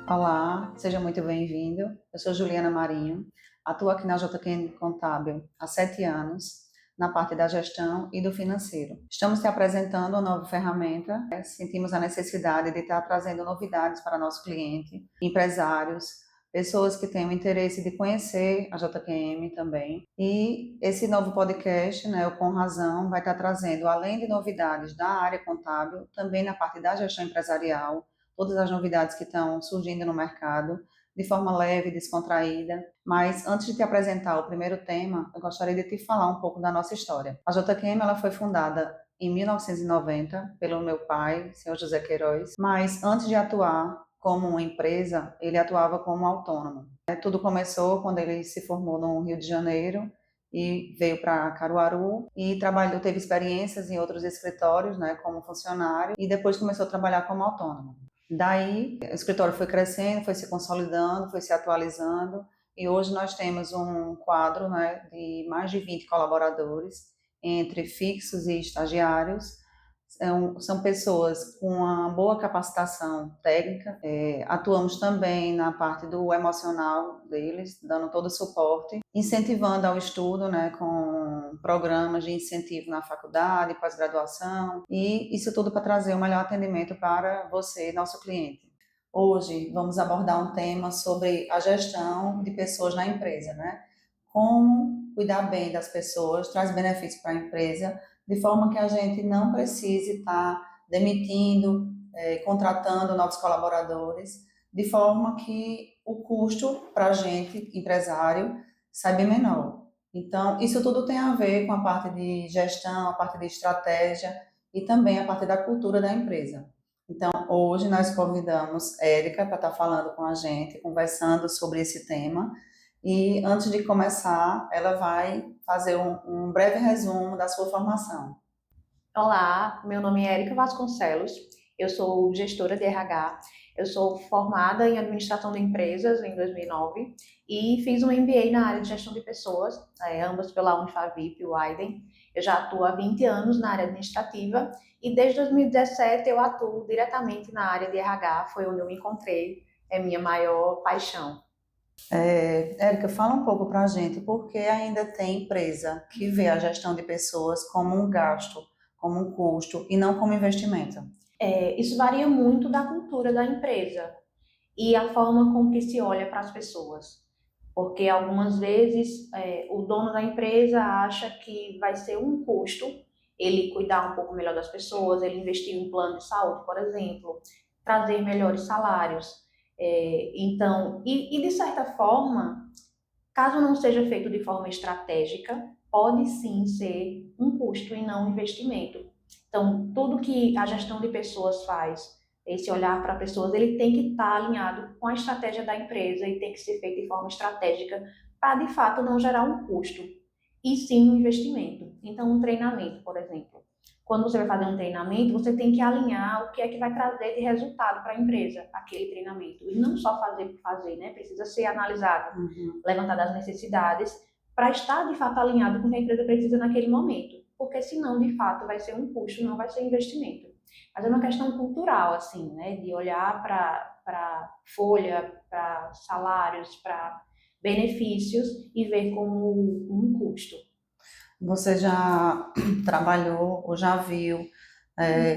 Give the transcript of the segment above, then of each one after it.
Olá, seja muito bem-vindo. Eu sou Juliana Marinho, atuo aqui na JQN Contábil há 7 anos, na parte da gestão e do financeiro. Estamos te apresentando uma nova ferramenta, sentimos a necessidade de estar trazendo novidades para nosso cliente, empresários, pessoas que tenham interesse de conhecer a JQM também. E esse novo podcast, o Com Razão, vai estar trazendo, além de novidades da área contábil, também na parte da gestão empresarial, todas as novidades que estão surgindo no mercado, de forma leve, descontraída. Mas antes de te apresentar o primeiro tema, eu gostaria de te falar um pouco da nossa história. A JQM ela foi fundada em 1990 pelo meu pai, senhor José Queiroz, mas antes de atuar como uma empresa, ele atuava como autônomo. Tudo começou quando ele se formou no Rio de Janeiro e veio para Caruaru e trabalhou, teve experiências em outros escritórios, como funcionário, e depois começou a trabalhar como autônomo. Daí, o escritório foi crescendo, foi se consolidando, foi se atualizando, e hoje nós temos um quadro, de mais de 20 colaboradores, entre fixos e estagiários. São pessoas com uma boa capacitação técnica. Atuamos também na parte do emocional deles, dando todo o suporte, incentivando ao estudo, com programas de incentivo na faculdade, pós-graduação, e isso tudo para trazer o melhor atendimento para você, nosso cliente. Hoje vamos abordar um tema sobre a gestão de pessoas na empresa, Como cuidar bem das pessoas traz benefícios para a empresa, de forma que a gente não precise estar demitindo, contratando novos colaboradores, de forma que o custo para a gente, empresário, sai bem menor. Então, isso tudo tem a ver com a parte de gestão, a parte de estratégia e também a parte da cultura da empresa. Então, hoje nós convidamos Érica para estar falando com a gente, conversando sobre esse tema. E antes de começar, ela vai fazer um breve resumo da sua formação. Olá, meu nome é Erika Vasconcelos, eu sou gestora de RH, eu sou formada em administração de empresas em 2009 e fiz um MBA na área de gestão de pessoas, ambas pela Unifavip e o Aiden. Eu já atuo há 20 anos na área administrativa e desde 2017 eu atuo diretamente na área de RH, foi onde eu me encontrei, é minha maior paixão. Érica, fala um pouco para a gente, por que ainda tem empresa que vê a gestão de pessoas como um gasto, como um custo e não como investimento? Isso varia muito da cultura da empresa e a forma com que se olha para as pessoas. Porque algumas vezes o dono da empresa acha que vai ser um custo ele cuidar um pouco melhor das pessoas, ele investir em um plano de saúde, por exemplo, trazer melhores salários. Então, de certa forma, caso não seja feito de forma estratégica, pode sim ser um custo e não um investimento. Então, tudo que a gestão de pessoas faz, esse olhar para pessoas, ele tem que estar alinhado com a estratégia da empresa e tem que ser feito de forma estratégica para, de fato, não gerar um custo, e sim um investimento. Então, um treinamento, por exemplo. Quando você vai fazer um treinamento, você tem que alinhar o que é que vai trazer de resultado para a empresa, aquele treinamento. E não só fazer por fazer, né? Precisa ser analisado, levantadas as necessidades, para estar, de fato, alinhado com o que a empresa precisa naquele momento. Porque senão, de fato, vai ser um custo, não vai ser investimento. Mas é uma questão cultural, assim, né? De olhar para folha, para salários, para benefícios e ver como um custo. Você já trabalhou ou já viu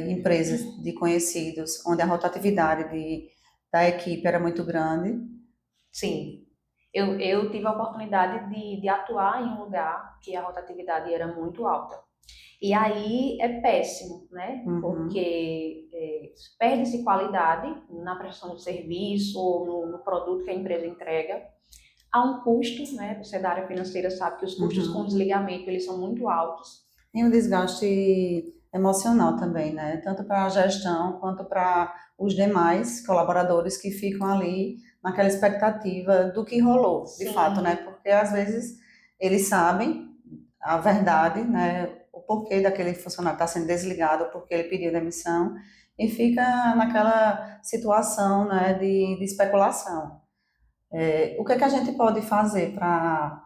empresas de conhecidos onde a rotatividade da equipe era muito grande? Sim, eu tive a oportunidade de atuar em um lugar que a rotatividade era muito alta. E aí é péssimo, né? Porque perde-se qualidade na prestação de serviço ou no produto que a empresa entrega. Há um custo, né? Você da área financeira sabe que os custos com desligamento eles são muito altos. E um desgaste emocional também, Tanto para a gestão quanto para os demais colaboradores que ficam ali naquela expectativa do que rolou, de Sim. fato, Porque às vezes eles sabem a verdade, O porquê daquele funcionário estar sendo desligado, porque ele pediu demissão, e fica naquela situação, de especulação. O que é que a gente pode fazer para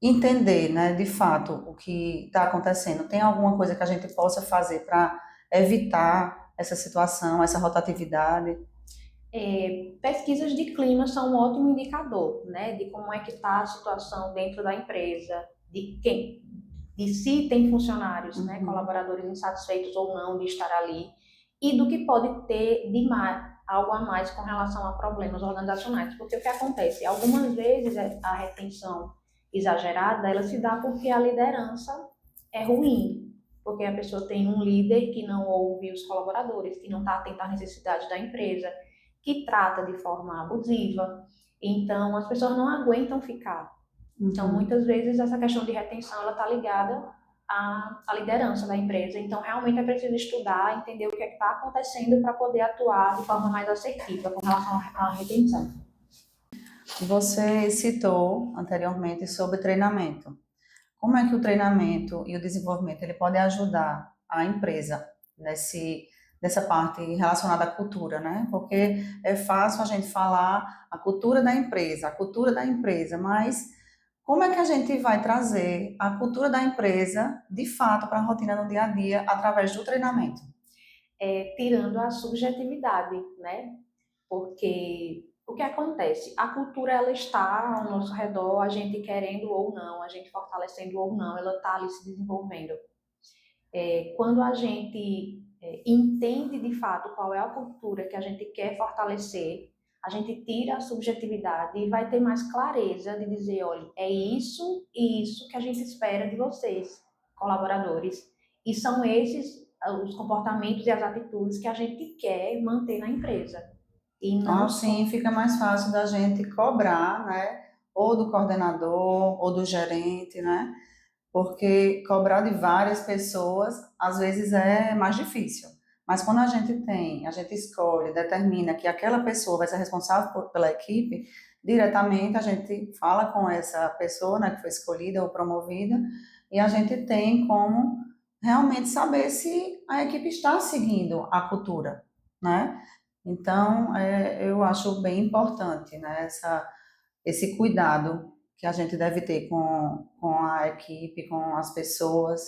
entender, de fato, o que está acontecendo? Tem alguma coisa que a gente possa fazer para evitar essa situação, essa rotatividade? Pesquisas de clima são um ótimo indicador, né, de como é que está a situação dentro da empresa, de se tem funcionários, né, Uhum. colaboradores insatisfeitos ou não de estar ali, e do que pode ter de mais, algo a mais com relação a problemas organizacionais. Porque o que acontece? Algumas vezes a retenção exagerada, ela se dá porque a liderança é ruim, porque a pessoa tem um líder que não ouve os colaboradores, que não está atento às necessidades da empresa, que trata de forma abusiva. Então, as pessoas não aguentam ficar. Então, Uhum. muitas vezes, essa questão de retenção ela está ligada à liderança da empresa. Então, realmente é preciso estudar, entender o que é que está acontecendo para poder atuar de forma mais assertiva com relação à retenção. Você citou anteriormente sobre treinamento. Como é que o treinamento e o desenvolvimento ele pode ajudar a empresa nessa parte relacionada à cultura, né? Porque é fácil a gente falar a cultura da empresa, mas como é que a gente vai trazer a cultura da empresa de fato para a rotina no dia a dia através do treinamento? Tirando a subjetividade, né? Porque o que acontece? A cultura ela está ao nosso redor, a gente querendo ou não, a gente fortalecendo ou não, ela está ali se desenvolvendo. Quando a gente entende de fato qual é a cultura que a gente quer fortalecer, a gente tira a subjetividade e vai ter mais clareza de dizer, olha, é isso e isso que a gente espera de vocês, colaboradores. E são esses os comportamentos e as atitudes que a gente quer manter na empresa. E não Assim só. fica mais fácil da gente cobrar, né? Ou do coordenador, ou do gerente, né? Porque cobrar de várias pessoas às vezes é mais difícil. Mas quando a gente escolhe, determina que aquela pessoa vai ser responsável pela equipe, diretamente a gente fala com essa pessoa, né, que foi escolhida ou promovida, e a gente tem como realmente saber se a equipe está seguindo a cultura, né? Então, eu acho bem importante, né, esse cuidado que a gente deve ter com a equipe, com as pessoas.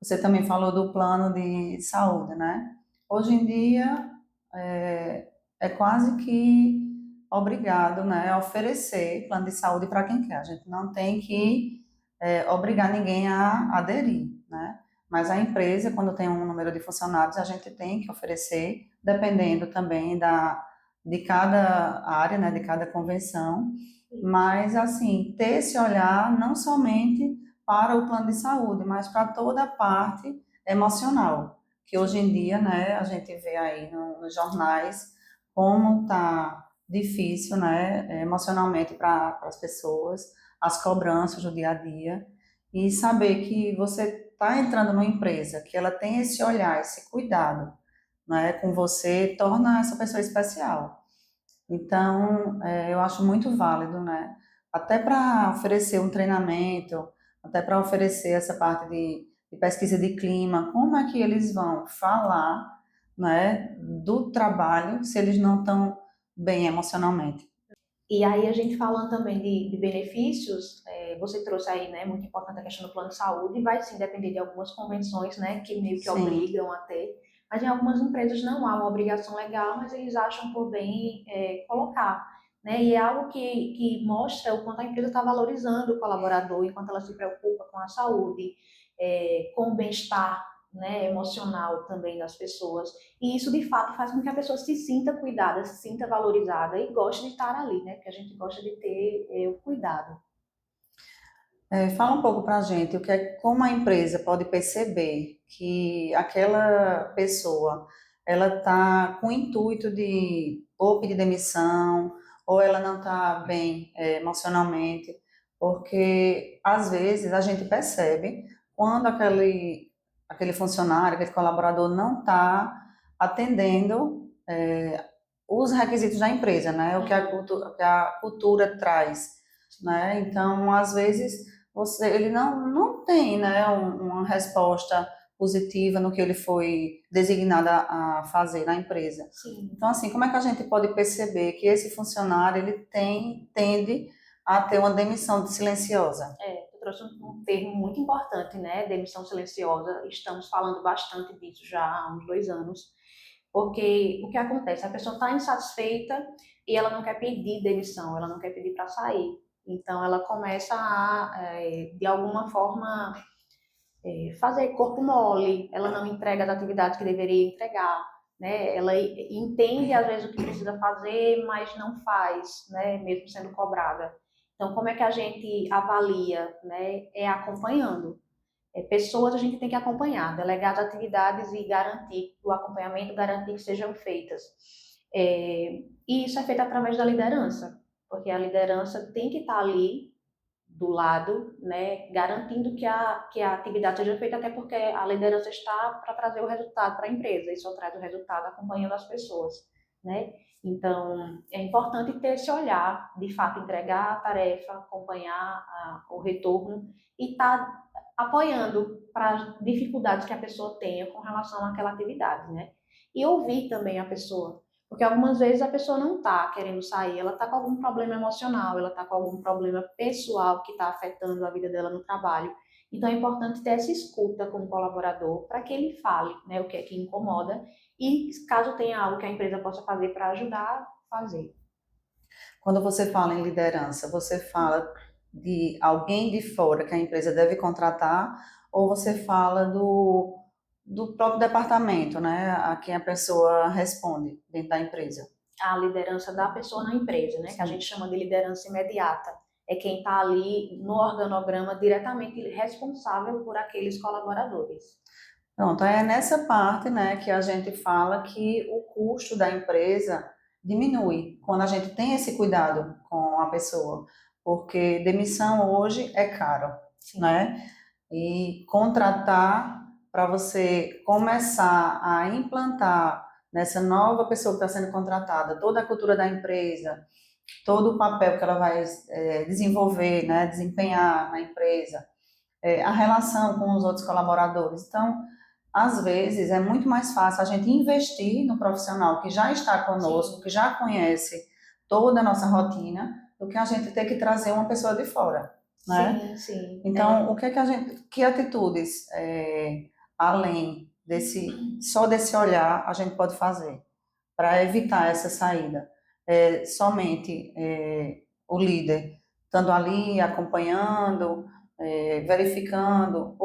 Você também falou do plano de saúde, né? Hoje em dia é quase que obrigado, né, a oferecer plano de saúde para quem quer. A gente não tem que obrigar ninguém a aderir, né? Mas a empresa, quando tem um número de funcionários, a gente tem que oferecer, dependendo também de cada área, né, de cada convenção, Isso. mas, assim, ter esse olhar não somente para o plano de saúde, mas para toda a parte emocional, que hoje em Sim. dia, né, a gente vê aí nos jornais como está difícil, né, emocionalmente para as pessoas, as cobranças do dia a dia, e saber que você está entrando numa empresa, que ela tem esse olhar, esse cuidado, né, com você, torna essa pessoa especial. Então, eu acho muito válido, né? Até para oferecer um treinamento, até para oferecer essa parte de pesquisa de clima, como é que eles vão falar, né, do trabalho se eles não estão bem emocionalmente? E aí a gente falando também de benefícios, você trouxe aí, né, muito importante a questão do plano de saúde, vai sim depender de algumas convenções, né, que meio que Sim, obrigam a ter, mas em algumas empresas não há uma obrigação legal, mas eles acham por bem colocar, né, e é algo que mostra o quanto a empresa está valorizando o colaborador, enquanto ela se preocupa com a saúde, com o bem-estar, né, emocional também das pessoas. E isso, de fato, faz com que a pessoa se sinta cuidada, se sinta valorizada e goste de estar ali, né? Porque a gente gosta de ter o cuidado. Fala um pouco para a gente como a empresa pode perceber que aquela pessoa ela está com o intuito de ou pedir demissão ou ela não está bem emocionalmente, porque às vezes a gente percebe quando aquele funcionário, aquele colaborador não está atendendo os requisitos da empresa, né? Uhum. O que a cultura traz, né? Então, às vezes ele não tem, né, uma resposta positiva no que ele foi designado a fazer na empresa. Sim, Então, assim, como é que a gente pode perceber que esse funcionário tende a ter uma demissão silenciosa? tu trouxe um termo muito importante, né? Demissão silenciosa. Estamos falando bastante disso já há uns 2 anos. Porque o que acontece? A pessoa está insatisfeita e ela não quer pedir demissão, ela não quer pedir para sair. Então, ela começa de alguma forma, fazer corpo mole, ela não entrega as atividades que deveria entregar, né? Ela entende, às vezes, o que precisa fazer, mas não faz, né? Mesmo sendo cobrada. Então, como é que a gente avalia, né? É acompanhando. Pessoas a gente tem que acompanhar, delegar as atividades e garantir o acompanhamento, garantir que sejam feitas. E isso é feito através da liderança, porque a liderança tem que estar ali do lado, né, garantindo que a atividade seja feita, até porque a liderança está para trazer o resultado para a empresa, e só traz o resultado acompanhando as pessoas, né? Então, é importante ter esse olhar, de fato, entregar a tarefa, acompanhar o retorno e estar apoiando para as dificuldades que a pessoa tenha com relação àquela atividade, né? E ouvir também a pessoa, porque algumas vezes a pessoa não está querendo sair, ela está com algum problema emocional, ela está com algum problema pessoal que está afetando a vida dela no trabalho. Então é importante ter essa escuta com o colaborador para que ele fale, né, o que é que incomoda e caso tenha algo que a empresa possa fazer para ajudar, fazer. Quando você fala em liderança, você fala de alguém de fora que a empresa deve contratar, ou você fala do próprio departamento, né, a quem a pessoa responde dentro da empresa? A liderança da pessoa na empresa, né, que a Sim. gente chama de liderança imediata. É quem está ali no organograma diretamente responsável por aqueles colaboradores. Pronto, é nessa parte, né, que a gente fala que o custo da empresa diminui quando a gente tem esse cuidado com a pessoa, porque demissão hoje é caro, Sim. né? E contratar para você começar a implantar nessa nova pessoa que está sendo contratada toda a cultura da empresa, todo o papel que ela vai desenvolver, né, desempenhar na empresa, a relação com os outros colaboradores. Então, às vezes, é muito mais fácil a gente investir no profissional que já está conosco, Sim. que já conhece toda a nossa rotina, do que a gente ter que trazer uma pessoa de fora, né? Sim, sim. Então, o que é que que atitudes, além só desse olhar, a gente pode fazer para evitar essa saída? Somente o líder estando ali acompanhando, verificando,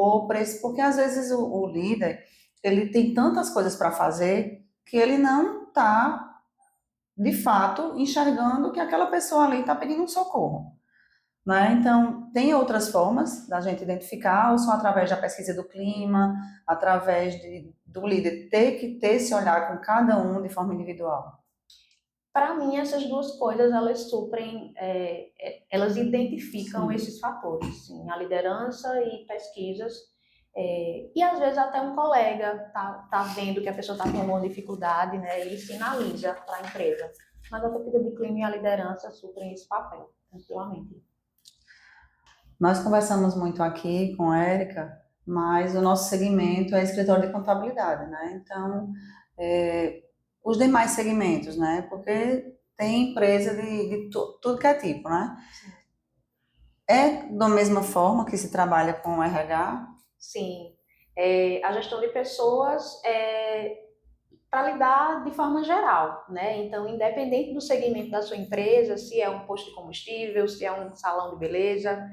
porque às vezes o líder ele tem tantas coisas para fazer que ele não está de fato enxergando que aquela pessoa ali está pedindo um socorro, né? Então, tem outras formas da gente identificar, ou só através da pesquisa do clima, através do líder ter que ter esse olhar com cada um de forma individual. Para mim, essas duas coisas, elas suprem, elas identificam Sim. esses fatores, sim, a liderança e pesquisas, e às vezes até um colega tá vendo que a pessoa está com alguma dificuldade, né, ele sinaliza para a empresa. Mas a pesquisa de clima e a liderança suprem esse papel, tranquilamente. Nós conversamos muito aqui com a Érica, mas o nosso segmento é escritório de contabilidade, né? Então, é, os demais segmentos, né? Porque tem empresa de tudo que é tipo, né? Sim. É da mesma forma que se trabalha com o RH? Sim. A gestão de pessoas para lidar de forma geral, né? Então, independente do segmento da sua empresa, se é um posto de combustível, se é um salão de beleza,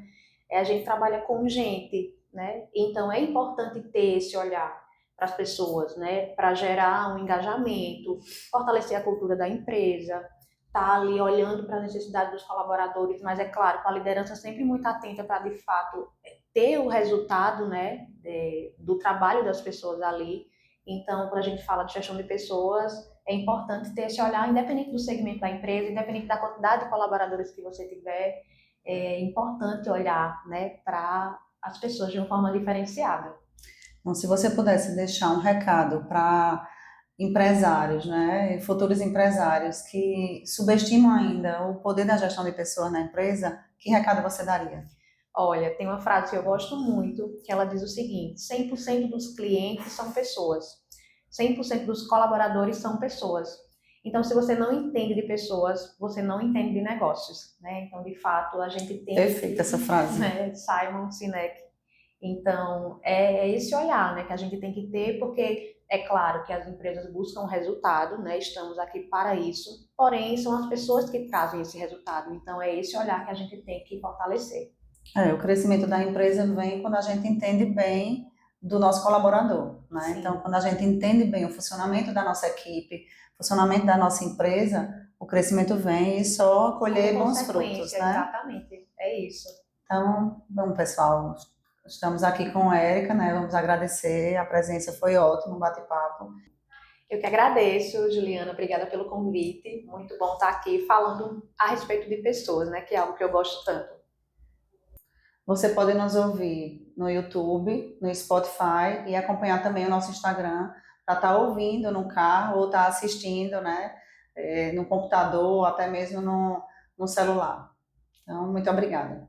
a gente trabalha com gente, né? Então é importante ter esse olhar para as pessoas, né? Para gerar um engajamento, fortalecer a cultura da empresa, tá ali olhando para as necessidades dos colaboradores, mas é claro, com a liderança sempre muito atenta para de fato ter o resultado, né? Do trabalho das pessoas ali. Então, quando a gente fala de gestão de pessoas, é importante ter esse olhar, independente do segmento da empresa, independente da quantidade de colaboradores que você tiver, é importante olhar, né, para as pessoas de uma forma diferenciada. Então, se você pudesse deixar um recado para empresários, né, futuros empresários que subestimam ainda o poder da gestão de pessoas na empresa, que recado você daria? Olha, tem uma frase que eu gosto muito, que ela diz o seguinte: 100% dos clientes são pessoas, 100% dos colaboradores são pessoas. Então, se você não entende de pessoas, você não entende de negócios, né? Então, de fato, a gente tem Perfeita essa frase. né, Simon Sinek. Então, é esse olhar, né, que a gente tem que ter, porque É claro que as empresas buscam resultado, né? Estamos aqui para isso, porém são as pessoas que trazem esse resultado. Então é esse olhar que a gente tem que fortalecer. O crescimento da empresa vem quando a gente entende bem do nosso colaborador, né? Então, Sim, quando a gente entende bem o funcionamento da nossa equipe, o funcionamento da nossa empresa, o crescimento vem e só como colher bons frutos, consequência, né? exatamente. É isso. Então, bom, pessoal, estamos aqui com a Érica, né? Vamos agradecer, a presença foi ótima, um bate-papo. Eu que agradeço, Juliana, obrigada pelo convite. Muito bom estar aqui falando a respeito de pessoas, né? Que é algo que eu gosto tanto. Você pode nos ouvir no YouTube, no Spotify e acompanhar também o nosso Instagram para estar ouvindo no carro ou estar assistindo, né? No computador, até mesmo no celular. Então, muito obrigada.